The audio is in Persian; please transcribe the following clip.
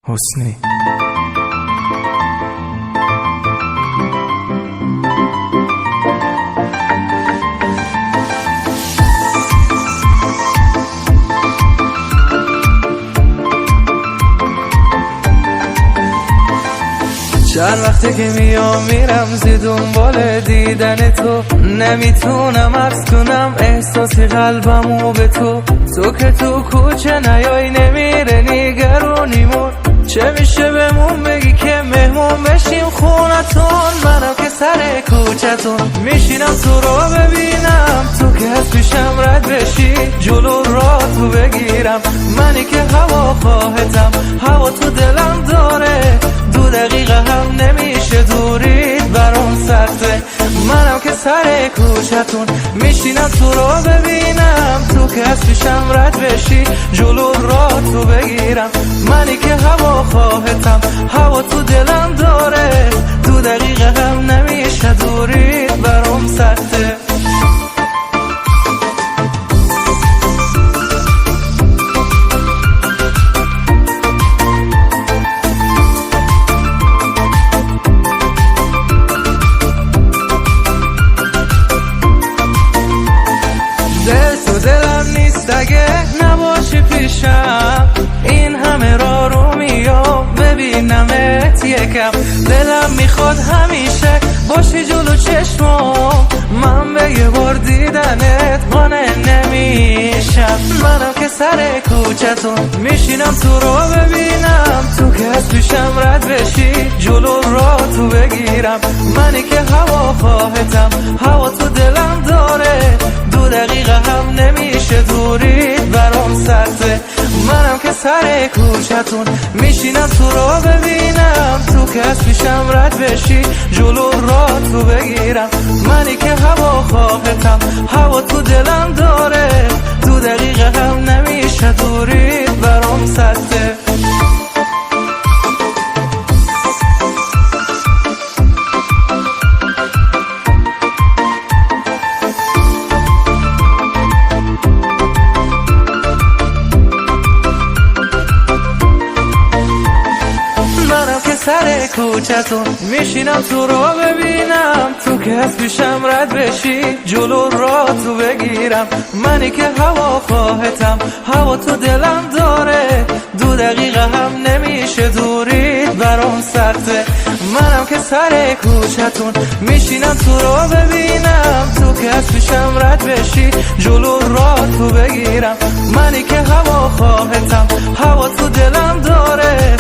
حسنی. چند وقته که میام میرم زی دنبال دیدن تو، نمیتونم عکس کنم احساسی قلبمو به تو که تو کوچه نیای نمیره نگرونیمون. چه میشه بهمون بگی که مهمون بشیم خونتون؟ منم که سر کوچتون میشینم تو رو ببینم، تو که از پیشم رد بشی جلو را تو بگیرم. منی که هوا خواهتم، هوا تو دلم داره، 2 دقیقه هم نمیشه دورید برام سخته. منم که سر کوچتون میشینم تو رو ببینم، تو که از پیشم رد بشی جلو را تو بگیرم. منی که هوا خواهتم، هوا تو دلم داره، 2 دقیقه هم نمیشه دورید برام سخته. دلم نیست اگه نباشی پیشم، این همه راه رو میام ببینمت یکم. دلم میخواد همیشه باشی جلو چشمام، من به یه بار دیدنت قانع نمیشم. منم که سر کوچتون میشینم تو رو ببینم، تو که از پیشم رد بشی جلو را تو بگیرم. منی که هوا خواهتم، هوا تو دلم داره، 2 دقیقه هم نمیشه دورید برام سخته. منم که سر کوچتون میشینم تو رو ببینم، تو که از پیشم رد بشی جلو را تو بگیرم. منی که هوا خواهتم، هوا تو دلم داره، 2 دقیقه هم نمیشه دورید برام سخته. سر کوچتون میشینم تو رو ببینم، تو که از پیشم رد بشی جلو را تو بگیرم. منی که هوا خواهتم، هوا تو دلم داره، 2 دقیقه هم نمیشه دورید برام سخته. منم که سر کوچتون میشینم تو رو ببینم، تو که از پیشم رد بشی جلو را تو بگیرم. منی که هوا خواهتم، هوا تو دلم داره،